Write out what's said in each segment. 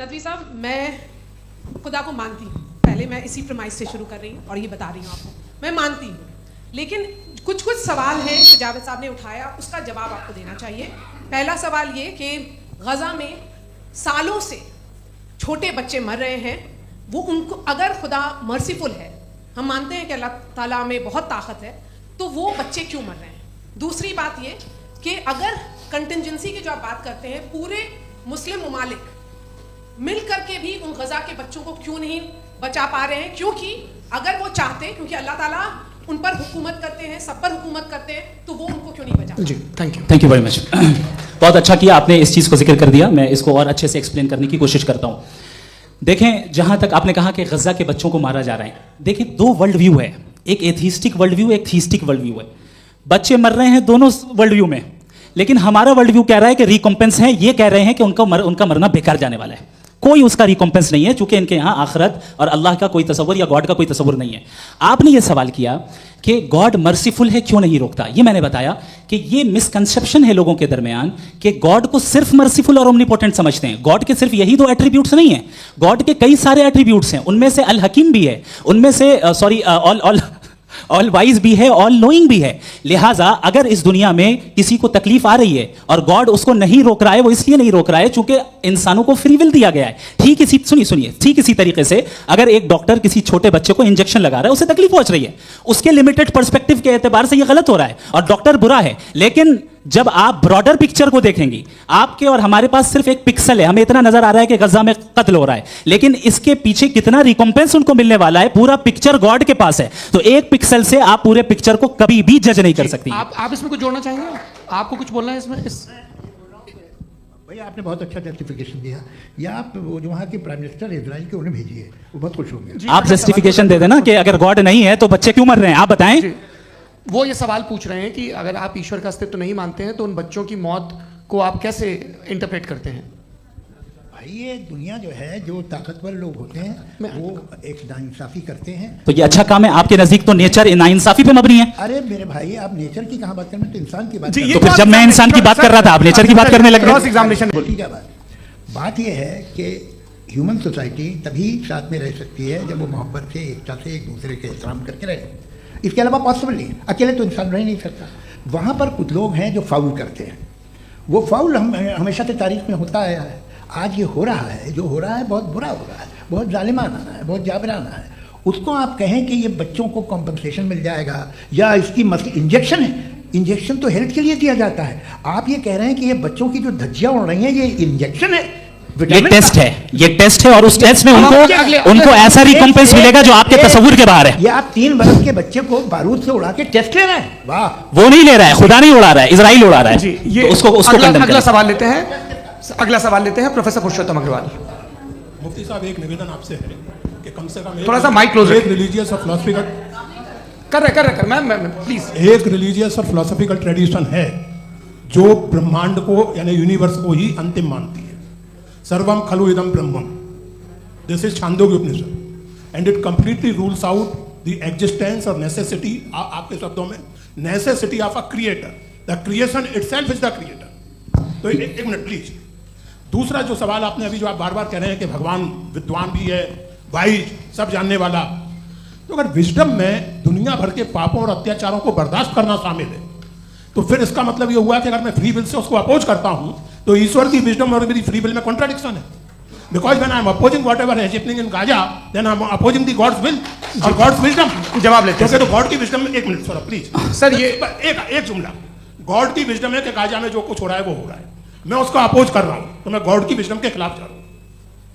नदवी साहब, मैं खुदा को मानती हूँ, पहले मैं इसी प्रमाइस से शुरू कर रही हूँ और ये बता रही हूँ आपको, मैं मानती हूँ, लेकिन कुछ सवाल हैं जो जावेद साहब ने उठाया, उसका जवाब आपको देना चाहिए। पहला सवाल ये कि गज़ा में सालों से छोटे बच्चे मर रहे हैं, वो उनको अगर खुदा मर्सीफुल है, हम मानते हैं कि अल्लाह ताला में बहुत ताकत है, तो वो बच्चे क्यों मर रहे हैं। दूसरी बात ये कि अगर कंटिजेंसी की जो आप बात करते हैं, पूरे मुस्लिम ममालिक मिल करके भी उन गज़ा के बच्चों को क्यों नहीं बचा पा रहे हैं, क्योंकि अगर वो चाहते, क्योंकि अल्लाह ताला उन पर हुकूमत करते हैं, सब पर हुकूमत करते हैं, तो वो उनको क्यों नहीं बचा। जी, थैंक यू वेरी मच। बहुत अच्छा किया आपने, इस चीज़ को जिक्र कर दिया, मैं इसको और अच्छे से एक्सप्लेन करने की कोशिश करता हूँ। देखें, जहाँ तक आपने कहा कि गज़ा के बच्चों को मारा जा रहा है, देखिए दो वर्ल्ड व्यू है, एक एथीस्टिक वर्ल्ड व्यू, एक थीस्टिक वर्ल्ड व्यू है। बच्चे मर रहे हैं दोनों वर्ल्ड व्यू में, लेकिन हमारा वर्ल्ड व्यू कह रहा है कि रिकॉम्पेंस है, ये कह रहे हैं कि उनका मरना बेकार जाने वाला है, कोई उसका रिकॉम्पेंस नहीं है, चूंकि इनके यहाँ आखिरत और अल्लाह का कोई तसव्वुर या गॉड का कोई तसव्वुर नहीं है। आपने ये सवाल किया कि गॉड मर्सीफुल है, क्यों नहीं रोकता। ये मैंने बताया कि ये मिसकंसेप्शन है लोगों के दरमियान कि गॉड को सिर्फ मर्सीफुल और ओमनीपोटेंट समझते हैं। गॉड के सिर्फ यही दो एट्रीब्यूट्स नहीं है, गॉड के कई सारे एट्रीब्यूट्स हैं, उनमें से अल हकीम भी है, उनमें से ऑल वाइज भी है, ऑल नोइंग भी है। लिहाजा अगर इस दुनिया में किसी को तकलीफ आ रही है और गॉड उसको नहीं रोक रहा है, वो इसलिए नहीं रोक रहा है चूंकि इंसानों को फ्री विल दिया गया है। ठीक इसी तरीके से अगर एक डॉक्टर किसी छोटे बच्चे को इंजेक्शन लगा रहा है, उसे तकलीफ पहुंच रही है, उसके लिमिटेड पर्सपेक्टिव के एतबार से ये गलत हो रहा है और डॉक्टर बुरा है। लेकिन जब आप ब्रॉडर पिक्चर को देखेंगी, आपके और हमारे पास सिर्फ एक पिक्सल है, हमें इतना नजर आ रहा है कि गजा में कत्ल हो रहा है, लेकिन इसके पीछे कितना रिकॉम्पेंस उनको मिलने वाला है, पूरा पिक्चर गॉड के पास है। तो एक पिक्सल से आप पूरे पिक्चर को कभी भी जज नहीं कर सकती। आप इसमें कुछ जोड़ना चाहेंगे? आपको कुछ बोलना है इसमें? भैया आपने बहुत अच्छा जस्टिफिकेशन दिया, या आप वो जो वहाँ के प्राइम मिनिस्टर इजराइल के उन्हें भेजिए, वो बहुत खुश होंगे। आप जस्टिफिकेशन दे देना कि अगर गॉड नहीं है तो बच्चे क्यों मर रहे हैं, आप बताएं। वो ये सवाल पूछ रहे हैं कि अगर आप ईश्वर का अस्तित्व नहीं मानते हैं तो उन बच्चों की मौत को आप कैसे इंटरप्रेट करते हैं? भाई ये दुनिया जो है, जो ताकतवर लोग होते हैं वो एक नाइंसाफी करते हैं। तो ये अच्छा काम है, आपके नजदीक तो नेचर नाइंसाफी पे मबनी है। अरे मेरे भाई, आप नेचर की कहाँ बात कर रहे हैं, तो इंसान की बात। तो फिर जब मैं इंसान की बात कर रहा था, आप नेचर की बात करने लग गए। एग्जामिनेशन बात ये है कि ह्यूमन सोसाइटी तभी साथ में रह सकती है जब वो मोहब्बत से, एकता से, एक दूसरे के एहतराम करके रहे। इसके अलावा पॉसिबल नहीं है, अकेले तो इंसान रह नहीं सकता। वहाँ पर कुछ लोग हैं जो फाउल करते हैं, वो फाउल हमेशा से तारीख में होता आया है। आज ये हो रहा है, जो हो रहा है बहुत बुरा हो रहा है, बहुत जालिमाना है, बहुत जाबराना है। उसको आप कहें कि ये बच्चों को कॉम्पनसेशन मिल जाएगा या इसकी इंजेक्शन है, इंजेक्शन तो हेल्थ के लिए दिया जाता है। आप ये कह रहे हैं कि ये बच्चों की जो धज्जियाँ उड़ रही हैं ये इंजेक्शन है, ये टेस्ट है, और उस टेस्ट में उनको ऐसा रिकॉम्पेंस मिलेगा जो आपके तस्वुर के बाहर है। ये आप 3 बरस के बच्चे को बारूद से उड़ा के टेस्ट ले रहे हैं। वाह, वो नहीं ले रहा है, खुदा नहीं उड़ा रहा है, इजराइल उड़ा रहा है। जी, ये तो उसको अगला सवाल लेते हैं प्रोफेसर पुरुषोत्तम अग्रवाल। मुफ्ती साहब, एक निवेदन आपसे है कि कम से कम थोड़ा सा माइक क्लोज एक रिलीजियस और फिलॉसफिकल कर मैं प्लीज, एक रिलीजियस और फिलॉसफिकल ट्रेडिशन है जो ब्रह्मांड को यानी यूनिवर्स को ही अंतिम मानती है। सर्वम खलु इदम ब्रह्मम, this is Chandogya Upanishad, and it completely rules out the existence और नेसेसिटी, आपके शब्दों में necessity of a creator, the creation itself is the creator. तो एक मिनट प्लीज। दूसरा जो सवाल आपने अभी, जो आप बार बार कह रहे हैं कि भगवान विद्वान भी है, वाइज, सब जानने वाला, तो अगर विजडम में दुनिया भर के पापों और अत्याचारों को बर्दाश्त करना शामिल है, तो फिर इसका मतलब ये हुआ कि अगर मैं फ्री विल से उसको अपोज करता हूं तो ईश्वर की विजडम और मेरी फ्री विल में कॉन्ट्राडिक्शन है। Because when I am opposing whatever is happening in Gaza, then I am opposing the God's will और गॉड्स विजडम। जवाब लेते हैं तो गॉड की विजडम में, एक मिनट सर प्लीज सर, ये एक जुमला, गॉड की विजडम है कि गाजा में जो कुछ हो रहा है वो हो रहा है, मैं उसको अपोज कर रहा हूं, तो मैं गॉड की विजडम के खिलाफ जा रहा हूं।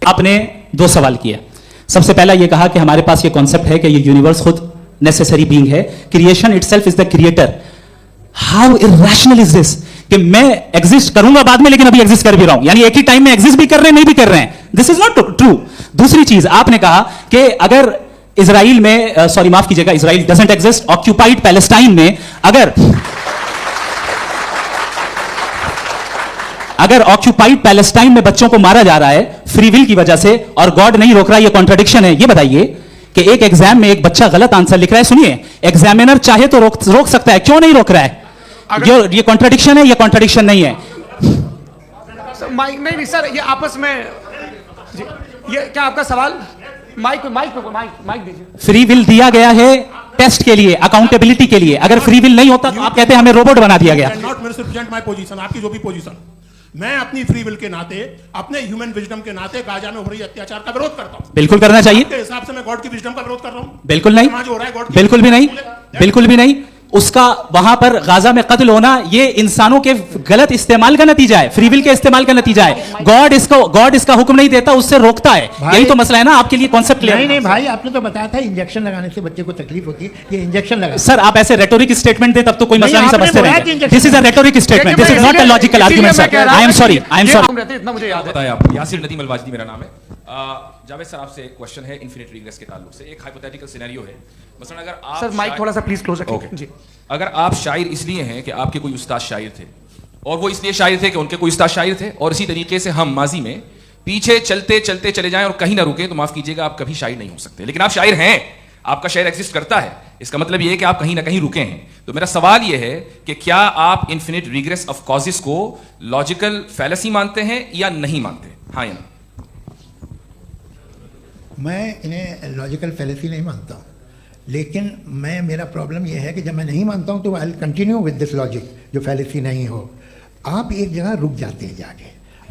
आपने 2 सवाल किए। सबसे पहला यह कहा कि हमारे पास ये कॉन्सेप्ट है कि ये यूनिवर्स खुद नेसेसरी बीइंग है, creation itself is the creator. How irrational is this कि मैं एग्जिस्ट करूंगा बाद में, लेकिन अभी एग्जिस्ट कर भी रहा हूं, यानी एक ही टाइम में एग्जिस्ट भी कर रहे हैं, नहीं भी कर रहे हैं। This is not true. दूसरी चीज आपने कहा कि अगर इजराइल में, सॉरी माफ कीजिएगा, Israel doesn't exist, occupied Palestine में अगर ऑक्यूपाइड पैलेस्टाइन में बच्चों को मारा जा रहा है फ्री विल की वजह से और गॉड नहीं रोक रहा, ये कॉन्ट्रडिक्शन है। ये बताइए कि एक एग्जाम में एक बच्चा गलत आंसर लिख रहा है, सुनिए, एग्जामिनर चाहे तो रोक सकता है, क्यों नहीं रोक रहा है? ये कॉन्ट्रडिक्शन है, ये कॉन्ट्रडिक्शन नहीं है। नहीं सर, ये आपस में ये क्या आपका सवाल? माइक दीजिए। फ्री विल दिया गया है टेस्ट के लिए, अकाउंटेबिलिटी के लिए। अगर फ्री विल नहीं होता तो आप कहते हैं हमें रोबोट बना दिया गया। नॉट मिसरिप्रेजेंट माय पोजीशन, आपकी जो भी पोजीशन, मैं अपनी फ्री विल के नाते, अपने ह्यूमन विजडम के नाते गाजा में हो रही अत्याचार का विरोध करता हूं। बिल्कुल करना चाहिए। के हिसाब से मैं गॉड की विजडम का विरोध कर रहा हूं? बिल्कुल नहीं, समाज हो रहा है गॉड बिल्कुल भी नहीं, बिल्कुल भी नहीं। उसका वहां पर गाजा में कत्ल होना ये इंसानों के गलत इस्तेमाल का नतीजा है, फ्री विल के इस्तेमाल का नतीजा है। गॉड इसका हुक्म नहीं देता, उससे रोकता है। यही तो मसला है ना, आपके लिए कॉन्सेप्ट क्लियर? नहीं भाई, आपने तो बताया था इंजेक्शन लगाने से बच्चे को तकलीफ होती है, ये इंजेक्शन लगा। सर आप ऐसे रेटोरिक स्टेटमेंट दे तब तो कोई मसला नहीं समझते रहेंगे। This is a rhetoric statement, this is not a logical argument sir. I am sorry. इतना मुझे याद है। बताया आपको, यासिर नदीम अलवाजदी मेरा नाम है। जावेद सर आपसे एक क्वेश्चन है इन्फिनिट रिग्रेस के ताल्लुक से। एक हाइपोथेटिकल सिनेरियो है, मसलन अगर आप सर माइक थोड़ा सा प्लीज क्लोज रखिए। ओके। जी। अगर आप शायर इसलिए हैं कि आपके कोई उस्ताद शायर थे, और वो इसलिए शायर थे कि उनके कोई उस्ताद शायर थे, और इसी तरीके से हम माजी में पीछे चलते चलते चले जाएं और कहीं ना रुके, तो माफ कीजिएगा आप कभी शायर नहीं हो सकते। लेकिन आप शायर हैं, आपका शायर एग्जिस्ट करता है, इसका मतलब ये है कि आप कहीं ना कहीं रुके हैं। तो मेरा सवाल ये है कि क्या आप इन्फिनिट रिग्रेस ऑफ कॉजेस को लॉजिकल फैलेसी मानते हैं या नहीं मानते? हाँ या ना? मैं इन्हें लॉजिकल फैलेसी नहीं मानता हूँ, लेकिन मेरा प्रॉब्लम यह है कि जब मैं नहीं मानता हूँ तो I continue with this logic जो फैलेसी नहीं हो। आप एक जगह रुक जाते हैं जाके,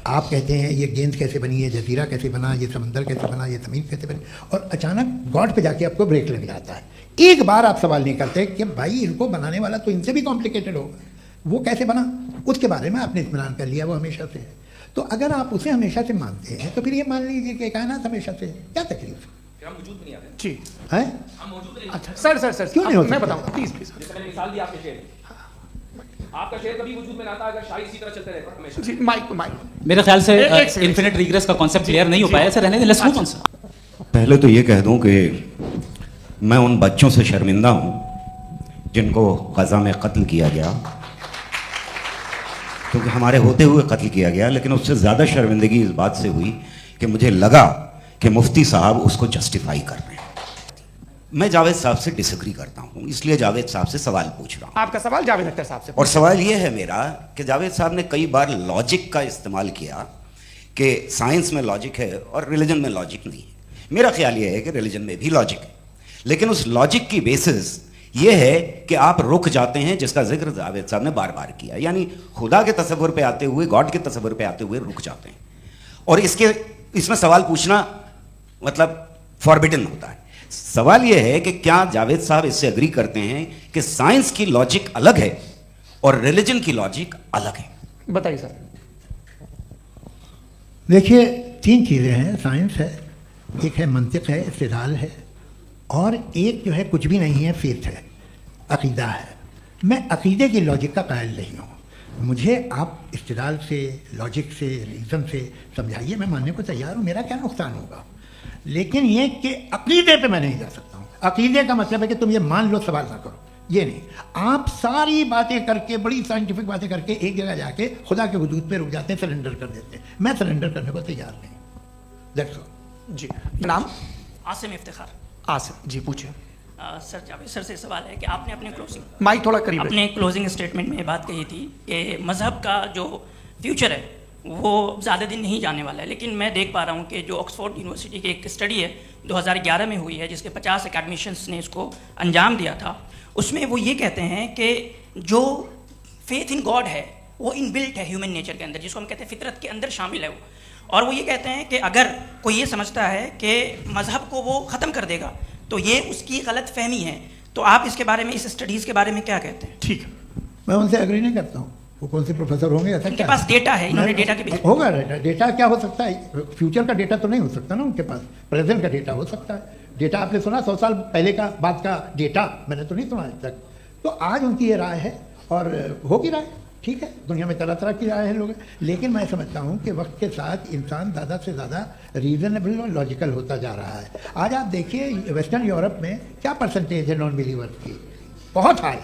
आप कहते हैं ये गेंद कैसे बनी, ये जजीरा कैसे बना, ये समंदर कैसे बना, ये ज़मीन कैसे बनी, और अचानक गॉड पे जाके आपको ब्रेक लग जाता है। एक बार आप सवाल नहीं करते कि भाई इनको बनाने वाला तो इनसे भी कॉम्प्लिकेटेड होगा, वो कैसे बना, उसके बारे में आपने इत्मीनान कर लिया, वो हमेशा से है। तो अगर आप उसे हमेशा से मानते हैं तो फिर ये मान लीजिए कि कायनात हमेशा से है, क्या तकलीफ हम वजूद में नहीं आते जी है? हम मौजूद नहीं। अच्छा सर क्यों नहीं हो मैं सकता? बताऊंगा प्लीज। जैसे मैंने मिसाल दी आपके शेर, आपका शेर कभी वजूद में ना आता अगर शायर इसी तरह चलते रहते हमेशा। जी माइक मेरे ख्याल से एक सेकंड। इन्फिनिट रिग्रेस का कॉन्सेप्ट क्लियर नहीं हो पाया सर, रहने दें, लेट्स मूव ऑन सर। पहले तो ये कह दूं कि मैं उन बच्चों से शर्मिंदा हूं जिनको गजा में कत्ल किया गया, क्योंकि हमारे होते हुए कत्ल किया गया। लेकिन उससे ज़्यादा शर्मिंदगी इस बात से हुई कि मुझे लगा कि मुफ्ती साहब उसको जस्टिफाई कर रहे हैं। मैं जावेद साहब से डिसएग्री करता हूं, इसलिए जावेद साहब से सवाल पूछ रहा हूं। आपका सवाल जावेद अख्तर साहब से। और सवाल ये है मेरा कि जावेद साहब ने कई बार लॉजिक का इस्तेमाल किया कि साइंस में लॉजिक है और रिलीजन में लॉजिक नहीं है। मेरा ख्याल ये है कि रिलीजन में भी लॉजिक है, लेकिन उस लॉजिक की बेसिस ये है कि आप रुक जाते हैं, जिसका जिक्र जावेद साहब ने बार बार किया, यानी खुदा के तसव्वुर पे आते हुए, गॉड के तसव्वुर पे आते हुए रुक जाते हैं। और इसमें सवाल पूछना मतलब फॉरबिडन होता है। सवाल यह है कि क्या जावेद साहब इससे एग्री करते हैं कि साइंस की लॉजिक अलग है और रिलीजन की लॉजिक अलग है? बताइए सर। देखिए, तीन चीज़ें हैं, साइंस है, एक है मंतिक है, इस्तिदलाल है, और एक जो है कुछ भी नहीं है, फेथ है, अकीदा है। मैं अकीदे की लॉजिक का कायल नहीं हूँ। मुझे आप इस्तिदलाल से, लॉजिक से, रीज़न से समझाइए, मैं मानने को तैयार हूँ, मेरा क्या नुकसान होगा। लेकिन ये कि अकीदे पे मैं नहीं जा सकता हूँ। अकीदे का मतलब है कि तुम ये मान लो, सवाल ना करो, ये नहीं। आप सारी बातें करके, बड़ी साइंटिफिक बातें करके एक जगह जाके खुदा के वजूद पे रुक जाते हैं, सरेंडर कर देते हैं। मैं सरेंडर करने को तैयार नहीं। That's all. जी नाम? आसिम इफ्तिखार। आसिफ जी पूछिए। सर जावेद सर से सवाल है कि आपने माइक थोड़ा करीब अपने क्लोजिंग स्टेटमेंट में ये बात कही थी कि मज़हब का जो फ्यूचर है वो ज़्यादा दिन नहीं जाने वाला है, लेकिन मैं देख पा रहा हूँ कि जो ऑक्सफोर्ड यूनिवर्सिटी की एक स्टडी है 2011 में हुई है, जिसके 50 एकेडमिशियंस ने इसको अंजाम दिया था, उसमें वो ये कहते हैं कि जो फेथ इन गॉड है वो इनबिल्ट है ह्यूमन नेचर के अंदर, जिसको हम कहते हैं फितरत के अंदर शामिल है वो। और वो ये कहते हैं कि अगर कोई ये समझता है कि मज़हब को वो ख़त्म कर देगा तो ये उसकी गलत फहमी है। तो आप इसके बारे में, इस स्टडीज़ के बारे में क्या कहते हैं? ठीक है, मैं उनसे एग्री नहीं करता हूँ। वो कौन से प्रोफेसर होंगे? ऐसा उनके पास डेटा है, इन्होंने डेटा के बेसिस होगा। डेटा क्या हो सकता है? फ्यूचर का डेटा तो नहीं हो सकता ना उनके पास, प्रेजेंट का डेटा हो सकता है। डेटा आपने सुना 100 साल पहले का बाद का डेटा? मैंने तो नहीं सुना आज तक। तो आज उनकी ये राय है और होगी राय, ठीक है। दुनिया में तरह तरह की राय है लोग, लेकिन मैं समझता हूँ कि वक्त के साथ इंसान ज़्यादा से ज़्यादा रीजनेबल और लॉजिकल होता जा रहा है। आज आप देखिए वेस्टर्न यूरोप में क्या परसेंटेज है नॉन बिलीवर्स की, बहुत हाई।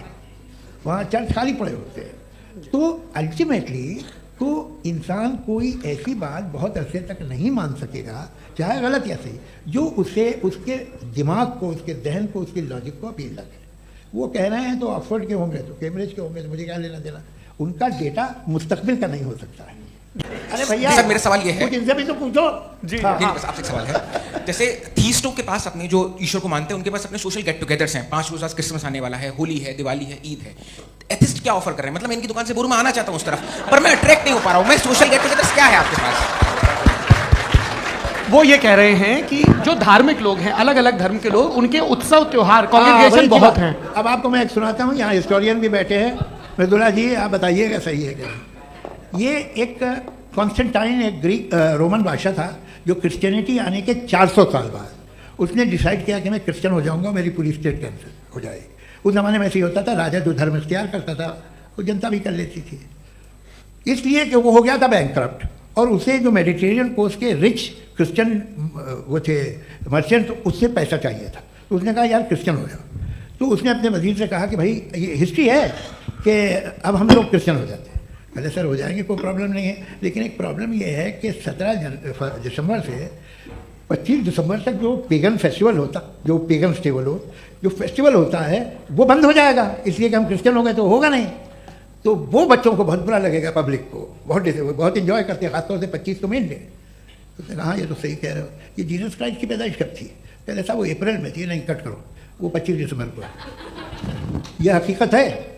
वहाँ चर्च खाली पड़े होते हैं। तो अल्टीमेटली तो इंसान कोई ऐसी बात बहुत अरसे तक नहीं मान सकेगा, चाहे गलत या सही, जो उसे, उसके दिमाग को, उसके जहन को, उसके लॉजिक को अपील लगे। वो कह रहे हैं तो ऑक्सफोर्ड के होंगे, तो कैम्ब्रिज के होंगे, तो मुझे क्या लेना देना। उनका डेटा मुस्तकबिल का नहीं हो सकता है, अरे भैया सर मेरा सवाल ये है, कुछ इनसे भी तो पूछो जी। हाँ, नहीं, बस आपसे एक सवाल है। जैसे थीस्टों के पास अपने जो ईश्वर को मानते हैं उनके पास अपने सोशल गेट टुगेदर्स हैं, 5 रोज आज क्रिसमस आने वाला है, होली है, दिवाली है, ईद है। एथिस्ट क्या ऑफर कर रहे हैं? मतलब मैं इनकी दुकान से बोलूं मैं आना चाहता हूं उस तरफ, पर मैं अट्रैक्ट नहीं हो पा रहा हूं। मैं सोशल गेट टुगेदर्स क्या है आपके पास? वो ये कह रहे हैं कि जो धार्मिक लोग हैं, अलग अलग धर्म के लोग, उनके उत्सव त्योहार कॉन्ग्रेगेशन बहुत हैं। अब आपको मैं एक सुनाता हूँ, यहाँ हिस्टोरियन भी बैठे हैं। मृदुला जी आप बताइएगा सही है क्या? ये एक कॉन्स्टेंटाइन एक ग्रीक रोमन बादशाह था जो क्रिश्चियनिटी आने के 400 साल बाद उसने डिसाइड किया कि मैं क्रिश्चियन हो जाऊंगा, मेरी पूरी स्टेट कैंसिल हो जाएगी। उस ज़माने में ऐसे ही होता था, राजा जो धर्म इख्तियार करता था वो जनता भी कर लेती थी, इसलिए कि वो हो गया था बैंकक्रप्ट। और उसे जो मेडिटेरियन कोस्ट के रिच क्रिश्चियन वो थे मर्चेंट, उससे पैसा चाहिए था। तो उसने कहा यार क्रिश्चियन हो जाओ। तो उसने अपने वजीर से कहा कि भाई ये हिस्ट्री है कि अब हम लोग क्रिश्चियन हो जाते हैं। पहले सर हो जाएंगे, कोई प्रॉब्लम नहीं है, लेकिन एक प्रॉब्लम ये है कि 17 दिसंबर से 25 दिसंबर तक जो पेगन फेस्टिवल होता, जो पेगन फेस्टिवल होता है वो बंद हो जाएगा, इसलिए कि हम क्रिश्चियन हो गए तो होगा नहीं। तो वो बच्चों को बहुत बुरा लगेगा, पब्लिक को बहुत इन्जॉय करते हैं, खासतौर से 25 को मेन डे। तो उसने कहा ये तो सही कह रहे हो, ये जीसस क्राइस्ट की पैदाइश कब थी? पहले साहब वो अप्रैल में थी, नहीं कट करो, वो 25 दिसंबर को। यह हकीकत है।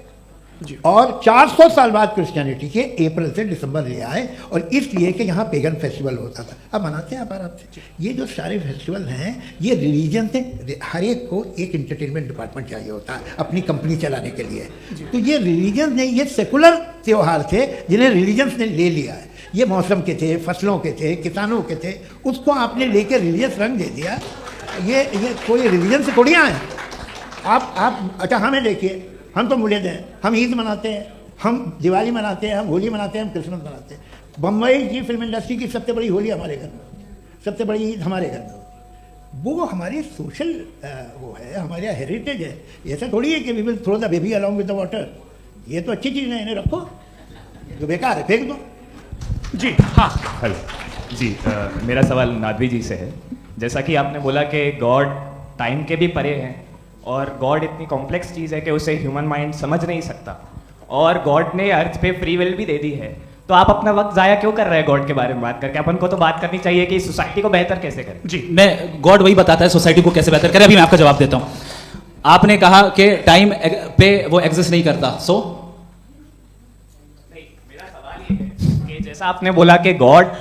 और 400 साल बाद क्रिश्चियनिटी के अप्रैल से दिसंबर ले आए, और इसलिए कि यहाँ पेगन फेस्टिवल होता था। अब मनाते हैं आप आराम से। ये जो सारे फेस्टिवल हैं ये रिलीजन से, हर एक को एक इंटरटेनमेंट डिपार्टमेंट चाहिए होता है अपनी कंपनी चलाने के लिए। तो ये रिलीजन ने, ये सेकुलर त्यौहार थे जिन्हें रिलीजन्स ने ले लिया है। ये मौसम के थे, फसलों के थे, किसानों के थे, उसको आपने लेके रिलीजियस रंग दे दिया। ये कोई रिलीजन से थोड़ी आए आप। अच्छा हमें देखिए, हम तो मुल्यद हैं, हम ईद मनाते हैं, हम दिवाली मनाते हैं, हम होली मनाते हैं, हम क्रिसमस मनाते हैं। बम्बई की फिल्म इंडस्ट्री की सबसे बड़ी होली हमारे घर में, सबसे बड़ी ईद हमारे घर में। वो हमारी सोशल वो है, हमारे हेरिटेज है। ऐसा थोड़ी है कि we will throw the baby along with the water. ये तो अच्छी चीज़ है, इन्हें रखो, जो बेकार है फेंक दो। जी हाँ, हेलो जी, मेरा सवाल नादवी जी से है। जैसा कि आपने बोला कि गॉड टाइम के भी परे हैं, और गॉड इतनी कॉम्प्लेक्स चीज़ है कि उसे ह्यूमन माइंड समझ नहीं सकता, और गॉड ने अर्थ पे फ्री विल भी दे दी है। तो आप अपना वक्त ज़ाया क्यों कर रहे हैं गॉड के बारे में बात करके? अपन को तो बात करनी चाहिए कि सोसाइटी को बेहतर कैसे करें। जी, मैं गॉड वही बताता है सोसाइटी को कैसे बेहतर करें। अभी मैं आपका जवाब देता हूँ। आपने कहा कि टाइम पे वो एग्जिस्ट नहीं करता, सो मेरा सवाल ये है कि जैसा आपने बोला कि गॉड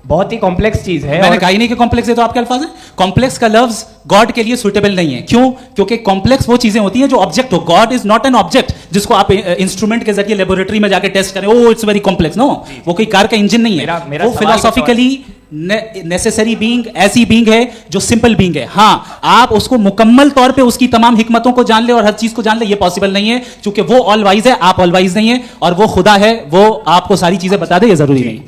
बहुत ही कॉम्प्लेक्स चीज है, मैंने कहा ही नहीं कि कॉम्प्लेक्स है, तो आपके अल्फाज हैं। कॉम्प्लेक्स का लफ्ज गॉड के लिए सुटेबल नहीं है। क्यों? क्योंकि कॉम्प्लेक्स वो चीजें होती हैं जो ऑब्जेक्ट हो। God is not an object जिसको आप इंस्ट्रूमेंट के जरिए लेबोरेटरी में जाके टेस्ट करें, oh it's very complex. No, वो कोई कार का इंजन नहीं है। वो फिलोसॉफिकली नेसेसरी बीइंग, ऐसी बीइंग है जो सिंपल बीइंग है। हाँ, आप उसको मुकम्मल तौर पे उसकी तमाम हिकमतों को जान ले और हर चीज को जान ले, ये पॉसिबल नहीं है, क्योंकि वो ऑल वाइज है, आप ऑल वाइज नहीं है, और वो खुदा है, वो आपको सारी चीजें बता दे, ये जरूरी नहीं।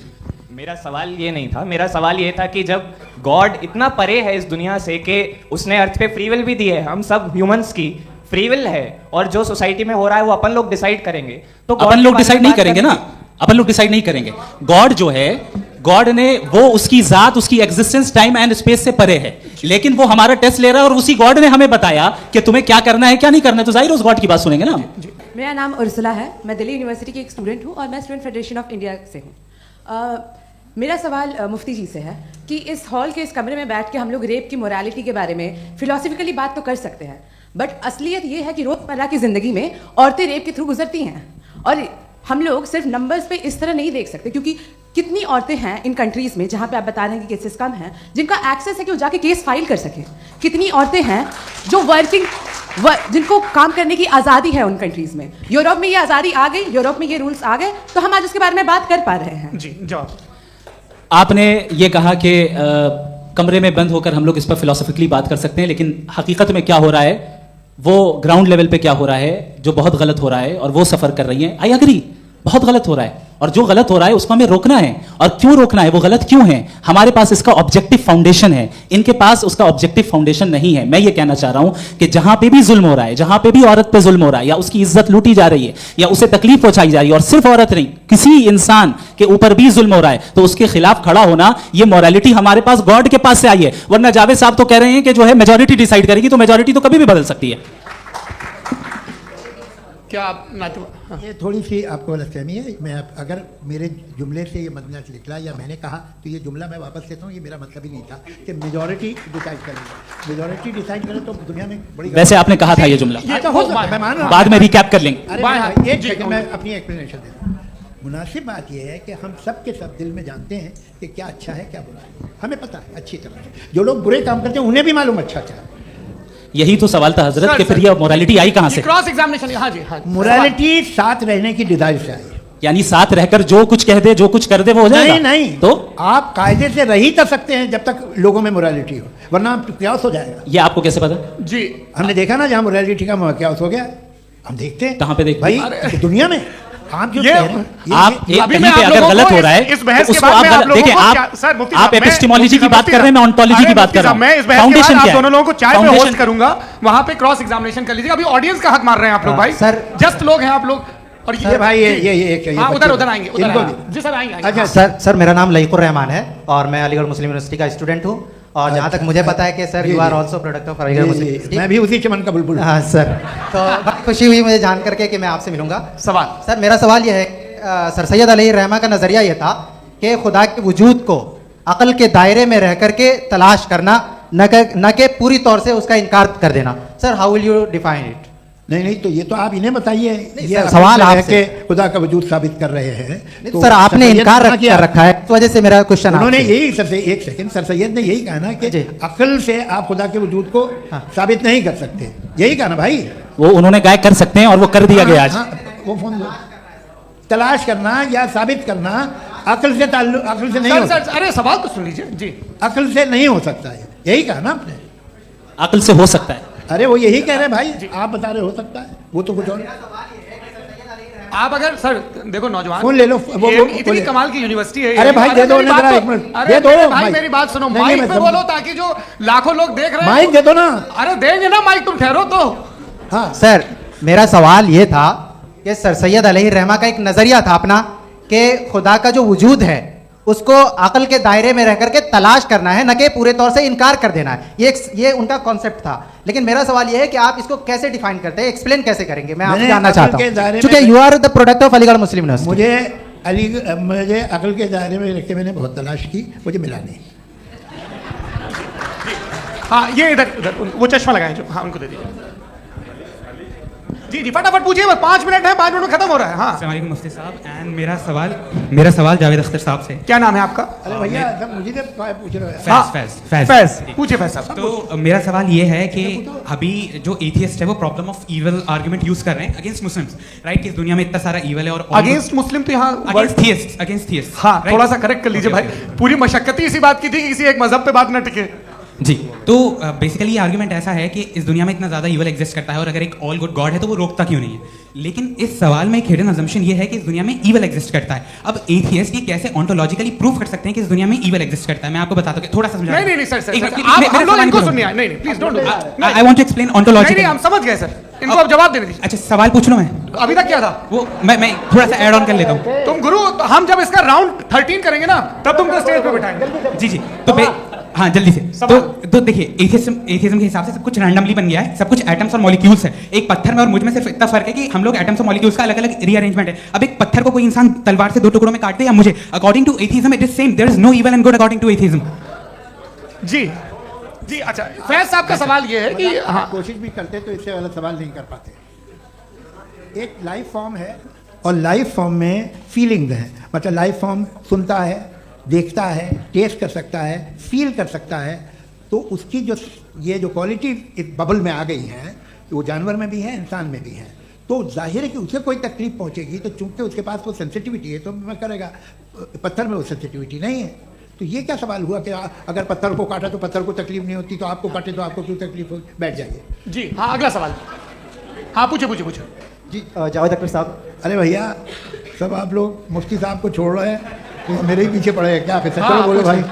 मेरा सवाल ये नहीं था, मेरा सवाल ये था कि जब गॉड इतना परे है इस दुनिया से कि उसने अर्थ पे फ्री विल भी दी है, हम सब ह्यूमंस की फ्री विल है, और जो सोसाइटी में हो रहा है वो अपन लोग डिसाइड करेंगे, तो अपन लोग डिसाइड नहीं करेंगे ना, अपन लोग डिसाइड नहीं करेंगे। गॉड जो है, गॉड ने वो उसकी जात, उसकी एग्जिस्टेंस टाइम एंड स्पेस से परे है, लेकिन वो हमारा टेस्ट ले रहा है, और उसी गॉड ने हमें बताया कि तुम्हें क्या करना है क्या नहीं करना है, तो जाहिर उस गॉड की बात सुनेंगे ना। मेरा नाम उर्सुला है, मैं दिल्ली यूनिवर्सिटी की एक स्टूडेंट हूँ, और मैं स्टूडेंट फेडरेशन ऑफ इंडिया से हूँ। मेरा सवाल मुफ्ती जी से है कि इस हॉल के इस कमरे में बैठ के हम लोग रेप की मोरालिटी के बारे में फिलोसफिकली बात तो कर सकते हैं, बट असलियत ये है कि रोज़मर्रा की ज़िंदगी में औरतें रेप के थ्रू गुजरती हैं, और हम लोग सिर्फ नंबर्स पे इस तरह नहीं देख सकते, क्योंकि कितनी औरतें हैं इन कंट्रीज़ में जहाँ पे आप बता रहे हैं कि केसेस कम हैं, जिनका एक्सेस है कि वो जाके केस फाइल कर सकें। कितनी औरतें हैं जो जिनको काम करने की आज़ादी है उन कंट्रीज़ में। यूरोप में ये आज़ादी आ गई, यूरोप में ये रूल्स आ गए, तो हम आज उसके बारे में बात कर पा रहे हैं। जी जवाब। आपने ये कहा कि कमरे में बंद होकर हम लोग इस पर फिलोसफिकली बात कर सकते हैं, लेकिन हकीकत में क्या हो रहा है, वो ग्राउंड लेवल पे क्या हो रहा है, जो बहुत गलत हो रहा है, और वो सफ़र कर रही हैं। आई एग्री, बहुत गलत हो रहा है, और जो गलत हो रहा है उसको हमें रोकना है। और क्यों रोकना है, वो गलत क्यों है, हमारे पास इसका ऑब्जेक्टिव फाउंडेशन है, इनके पास उसका ऑब्जेक्टिव फाउंडेशन नहीं है। मैं ये कहना चाह रहा हूं कि जहां पे भी जुल्म हो रहा है, जहां पे भी औरत पे जुल्म हो रहा है, या उसकी इज्जत लूटी जा रही है, या उसे तकलीफ पहुंचाई जा रही है, और सिर्फ औरत नहीं, किसी इंसान के ऊपर भी जुल्म हो रहा है, तो उसके खिलाफ खड़ा होना, ये मोरालिटी हमारे पास गॉड के पास से आई है। वरना जावेद साहब तो कह रहे हैं कि जो है मेजोरिटी डिसाइड करेगी, तो मेजोरिटी तो कभी भी बदल सकती है। क्या आप हाँ। ये थोड़ी सी आपको गलतफहमी है। मैं अगर मेरे जुमले से ये मतलब निकला या मैंने कहा तो ये जुमला मैं वापस लेता हूँ, ये मेरा मतलब ही नहीं था कि मेजॉरिटी डिसाइड करेगी। मेजॉरिटी डिसाइड करे तो दुनिया में बड़ी वैसे आपने कहा था ये जुमला, ये तो हो सकता है, मैं मान रहा हूं। बाद में रिकैप कर लेंगे। अरे एक सेकंड मैं अपनी एक्सप्लेनेशन देता हूँ। मुनासिब बात यह है कि हम सब के सब दिल में जानते हैं कि क्या अच्छा है क्या बुरा है, हमें पता है अच्छी तरह से। जो लोग बुरे काम करते हैं उन्हें भी मालूम अच्छा क्या है। यही तो सवाल था हजरत कि फिर ये मोरालिटी आई कहां से? Cross examination. हाँ जी, हाँ। मोरालिटी साथ रहने की डिजायर से आई, यानी साथ रहकर जो कुछ कह दे जो कुछ कर दे वो हो जाएगा? नहीं तो आप कायदे से रह ही कर सकते हैं जब तक लोगों में मोरालिटी हो, वरना क्यास हो जाएगा। ये आपको कैसे पता? जी हमने देखा ना जहां मोरालिटी का क्यास हो गया, हम देखते हैं। कहां पे देखते भाई दुनिया में। आप जो आप एक कहीं पे अगर गलत हो रहा है तो उसको आप देखिए, आप एपिस्टेमोलॉजी की बात कर रहे हैं, मैं ओंटोलॉजी की बात कर रहा हूं। मैं इस बहस के बाद आप दोनों लोगों को चाय पे होस्ट करूंगा, वहां पे क्रॉस एग्जामिनेशन कर लीजिए। अभी ऑडियंस का हक मार रहे हैं आप लोग भाई, सर जस्ट लोग हैं आप लोग। और ये भाई ये हाँ, उधर आएंगे जी सर, आएंगे। अच्छा सर मेरा नाम लईकुर रहमान है और मैं अलीगढ़ मुस्लिम यूनिवर्सिटी का स्टूडेंट हूँ। और जहाँ तक मुझे पता है कि sir you are also product of Aligarh Muslim University. मैं भी उसी चमन का बुलबुल। हाँ सर, तो बहुत खुशी हुई मुझे जान करके कि मैं आपसे मिलूंगा। सवाल सर, मेरा सवाल यह है, सर सैयद अलैहि रहमा का नज़रिया यह था कि खुदा के वजूद को अक़ल के दायरे में रह करके तलाश करना, न कि पूरी तौर से उसका इनकार कर देना। Sir how will you define it? नहीं तो ये तो आप इन्हें बताइए। ये सवाल आपसे खुदा का वजूद साबित कर रहे हैं तो सर आपने इनकार कर रखा है, इस वजह से मेरा क्वेश्चन। उन्होंने यही सर एक सेकंड, सर सैयद ने यही कहा ना कि अकल से आप खुदा के वजूद को साबित नहीं कर सकते, यही कहा ना भाई। वो उन्होंने गाय कर सकते हैं और वो कर दिया गया आज। वो फोन तलाश करना या साबित करना अकल से अकल से नहीं हो सकता। अरे सवाल तो सुन लीजिए जी। अकल से नहीं हो सकता है, यही कहा ना आपने। अकल से हो सकता है। अरे वो यही कह रहे हैं भाई, आप बता रहे हो सकता है, वो तो कुछ और। आप अगर सर देखो नौजवान फोन ले लो, वो इतनी कमाल की यूनिवर्सिटी है। अरे भाई दे दो, दे दो भाई, मेरी बात सुनो, माइक पे बोलो ताकि जो लाखों लोग देख रहे हैं। माइक दे दो ना। अरे देंगे ना माइक, तुम ठहरो तो। हाँ सर, मेरा सवाल ये था कि सर सैयद अलैहि रहमा का एक नजरिया था अपना कि खुदा का जो वजूद है उसको अकल के दायरे में रह करके तलाश करना है, न कि पूरे तौर से इनकार कर देना है। ये उनका कॉन्सेप्ट था। लेकिन मेरा सवाल ये है कि आप इसको कैसे डिफाइन करते हैं, एक्सप्लेन कैसे करेंगे? मैं आपसे जानना चाहता हूं, क्योंकि you are the product of Aligarh Muslim University. मुझे अकल के दायरे में रख के मैंने बहुत तलाश की, मुझे मिला नहीं। हाँ ये इधर वो चश्मा लगाए जो, हाँ उनको दे दीजिए। जी जी फटाफट पूछिए, बस 5 मिनट है, 5 मिनट में खत्म हो रहा है। हाँ अस्सलाम वालेकुम मुफ्ती साहब, एंड मेरा सवाल जावेद अख्तर साहब से। क्या नाम है आपका? अरे भैया मुझे पूछ रहे हैं। फैज पूछिए फैज साहब। तो मेरा सवाल ये है कि अभी जो एथियस्ट है वो problem of evil argument use कर रहे हैं अगेंस्ट मुस्लिम्स, राइट? कि इस दुनिया में इतना सारा इविल है और अगेंस्ट मुस्लिम तो यहाँ अगेंस्ट थियस्ट। हाँ थोड़ा सा करेक्ट कर लीजिए भाई, पूरी मशक्कत ही इसी बात की थी कि किसी एक मजहब पे बात न टिके। जी, तो बेसिकली ये आर्गुमेंट ऐसा है कि इस दुनिया में इतना ज़्यादा ईवल एग्जिस्ट करता है और अगर एक ऑल गुड गॉड है तो वो रोकता क्यों नहीं है? लेकिन इस सवाल में एक हिडन अजम्पशन ये है कि इस दुनिया में ईवल एग्जिस्ट करता है। अब एथियस्ट ये कैसे ऑन्टोलॉजिकली प्रूव कर सकते हैं कि इस दुनिया में ईवल एग्जिस्ट करता है? मैं आपको बताता हूँ, थोड़ा सा समझा। नहीं सर आप लोग इनको सुनिए। नहीं please don't do. I want to explain ontology. नहीं हम समझ गए सर, इनको अब जवाब देने दीजिए। अच्छा सवाल पूछ लो। मैं अभी तक क्या था वो मैं थोड़ा सा ऐड ऑन कर लेता हूँ। तुम गुरु, हम जब इसका राउंड 13 करेंगे ना तब तुमको स्टेज पे बिठाएंगे। जी तो हाँ जल्दी से। तो देखिए एथियज्म के हिसाब से सब कुछ रैंडमली बन गया है, सब कुछ एटम्स और मॉलिक्यूल्स है। एक पत्थर में और मुझ में सिर्फ इतना फर्क है कि हम लोग एटम्स और मॉलिक्यूल्स का अलग अलग रीअरेंजमेंट है। अब एक पत्थर को कोई इंसान तलवार से 2 टुकड़ों में काट दे या मुझे, according to atheism it is same, there is no evil and good according to atheism. जी अच्छा फैज साहब का सवाल ये है कि हाँ कोशिश भी करते तो इससे गलत सवाल नहीं कर पाते। एक लाइफ फॉर्म है और लाइफ फॉर्म में फीलिंग्स हैं, मतलब लाइफ फॉर्म सुनता है, देखता है, टेस्ट कर सकता है, फील कर सकता है। तो उसकी जो क्वालिटी इस बबल में आ गई है, वो जानवर में भी है, इंसान में भी है। तो जाहिर है कि उसे कोई तकलीफ पहुंचेगी, तो चूंकि उसके पास वो सेंसिटिविटी है तो मैं करेगा। पत्थर में वो सेंसिटिविटी नहीं है। तो ये क्या सवाल हुआ कि अगर पत्थर को काटा तो पत्थर को तकलीफ नहीं होती, तो आपको काटे तो आपको क्यों तकलीफ हो? बैठ जाइए। जी हाँ अगला सवाल। हाँ पूछे जी जावेद अख्तर साहब। अरे भैया सब आप लोग मुफ्ती साहब को छोड़ रहे हैं, तो मेरे ही पीछे पड़े हैं क्या? फिर चलो बोलो भाई।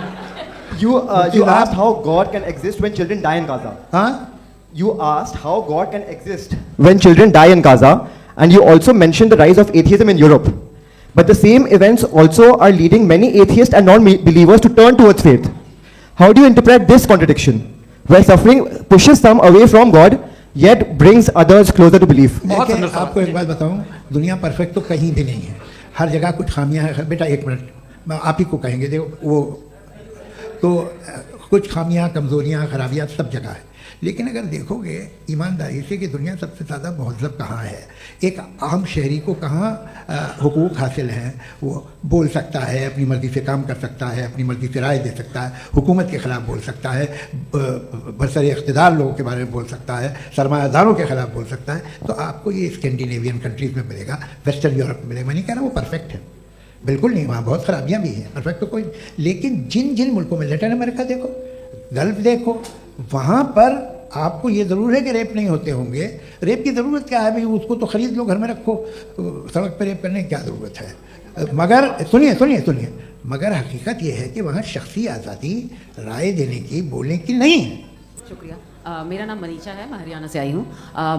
You asked how God can exist when children die in Gaza. Huh? You asked how God can exist when children die in Gaza, and you also mentioned the rise of atheism in Europe. But the same events also are leading many atheists and non-believers to turn towards faith. How do you interpret this contradiction? Where suffering pushes some away from God, yet brings others closer to belief. देखिए, आपको एक बात बताऊं, दुनिया perfect तो कहीं भी नहीं है, हर जगह कुछ खामियां हैं। बेटा एक मिनट, मैं आप ही को कहेंगे, देखो वो तो कुछ खामियां, कमज़ोरियां, खराबियां सब जगह है। लेकिन अगर देखोगे ईमानदारी से कि दुनिया सबसे ज़्यादा महज़ब कहाँ है, एक आम शहरी को कहाँ हुकूक हासिल हैं, वो बोल सकता है, अपनी मर्ज़ी से काम कर सकता है, अपनी मर्ज़ी से राय दे सकता है, हुकूमत के ख़िलाफ़ बोल सकता है, बरसरे इक़्तिदार लोगों के बारे में बोल सकता है, सरमायादारों के ख़िलाफ़ बोल सकता है। तो आपको ये स्कैंडिनेवियन कंट्रीज़ में मिलेगा, वेस्टर्न यूरोप में मिलेगा। मैं नहीं कह रहा वो परफेक्ट है, बिल्कुल नहीं, वहाँ बहुत ख़राबियाँ भी हैं, परफेक्ट तो कोई। लेकिन जिन जिन मुल्कों में, लैटिन अमेरिका देखो, गल्फ देखो, वहाँ पर आपको ये ज़रूर है कि रेप नहीं होते होंगे। रेप की ज़रूरत क्या है भाई, उसको तो ख़रीद लो, घर में रखो, सड़क पर रेप करने की क्या ज़रूरत है। मगर सुनिए सुनिए सुनिए, मगर हकीकत ये है कि वहाँ शख्सी आज़ादी राय देने की, बोलने की नहीं है। शुक्रिया। मेरा नाम मनीषा है, मैं हरियाणा से आई हूँ।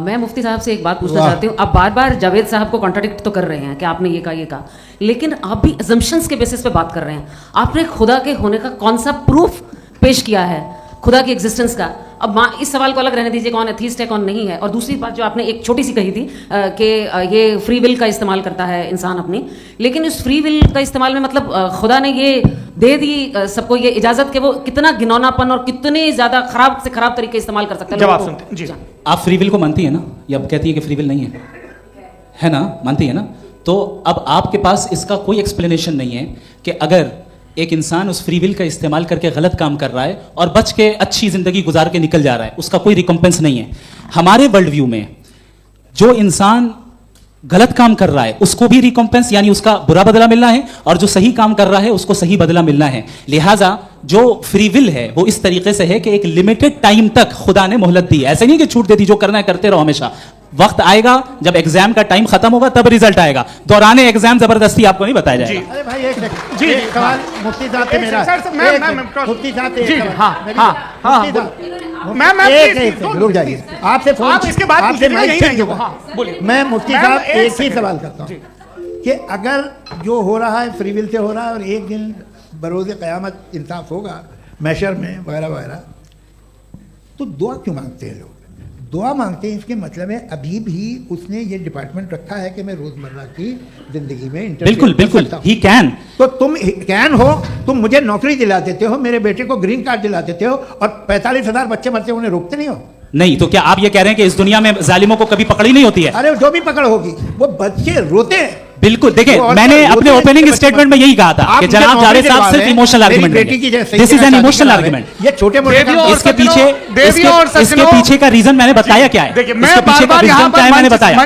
मैं मुफ्ती साहब से एक बात पूछना चाहती हूँ। आप बार बार जावेद साहब को कॉन्ट्राडिक्ट तो कर रहे हैं कि आपने ये कहा, लेकिन आप भी अजम्पशंस के बेसिस पे बात कर रहे हैं। आपने खुदा के होने का कौन सा प्रूफ पेश किया है, खुदा की एग्जिस्टेंस का? अब इस सवाल को अलग रहने दीजिए, कौन एथीस्ट है कौन नहीं है। और दूसरी बात जो आपने एक छोटी सी कही थी कि ये फ्री विल का इस्तेमाल करता है इंसान अपनी, लेकिन इस फ्री विल का इस्तेमाल में मतलब खुदा ने ये दे दी सबको ये इजाज़त कि वो कितना घिनौनापन और कितने ज़्यादा खराब से खराब तरीके इस्तेमाल कर सकता है। जवाब सुनते जी। आप फ्री विल को मानती है ना, या कहती है कि फ्री विल नहीं है ना, मानती है ना? तो अब आपके पास इसका कोई एक्सप्लेनेशन नहीं है कि अगर एक इंसान उस फ्री विल का इस्तेमाल करके गलत काम कर रहा है और बच के अच्छी जिंदगी गुजार के निकल जा रहा है, उसका कोई रिकम्पेंस नहीं है। हमारे वर्ल्ड व्यू में जो इंसान गलत काम कर रहा है उसको भी रिकम्पेंस यानी उसका बुरा बदला मिलना है, और जो सही काम कर रहा है उसको सही बदला मिलना है। लिहाजा जो फ्री विल है वो इस तरीके से है कि एक लिमिटेड टाइम तक खुदा ने मोहलत दी है। ऐसे नहीं कि छूट देती, जो करना है करते रहो हमेशा। वक्त आएगा जब एग्जाम का टाइम खत्म होगा तब रिजल्ट आएगा। दौरान एग्जाम जबरदस्ती आपको नहीं बताया जाएगा। अरे भाई एक सेकंड, जी सवाल मुफ्ती साहब से मेरा, मुफ्ती साहब से, जी हाँ हाँ हाँ, रुक जाइए, आपसे फोन, आप इसके बाद आपसे बोलिए। मैं मुफ्ती साहब एक ही सवाल करता हूँ कि अगर जो हो रहा है फ्री विल से हो रहा है और एक दिन बरोज़ क़यामत इंसाफ होगा मैशर में वगैरह वगैरह, तो दुआ क्यों मांगते हैं लोग? दुआ मांगते हैं इसके मतलब है अभी भी उसने ये डिपार्टमेंट रखा है कि मैं रोजमर्रा की जिंदगी में बिल्कुल बिल्कुल ही कैन। तो तुम कैन हो, तुम मुझे नौकरी दिला देते हो, मेरे बेटे को ग्रीन कार्ड दिला देते हो, और 45,000 बच्चे मरते उन्हें रोकते नहीं हो। नहीं तो क्या आप ये कह रहे हैं कि इस दुनिया में जालिमों को कभी पकड़ी नहीं होती है? अरे जो भी पकड़ होगी वो बच्चे रोते हैं। बिल्कुल, देखिए मैंने अपने ओपनिंग स्टेटमेंट में यही कहा था कि जनाब जावेद साहब सिर्फ इमोशनल आर्गुमेंट है। This is an emotional argument. ये छोटे मोटे इसके पीछे का रीजन मैंने बताया क्या है, इसके पीछे का रीजन क्या है मैंने बताया।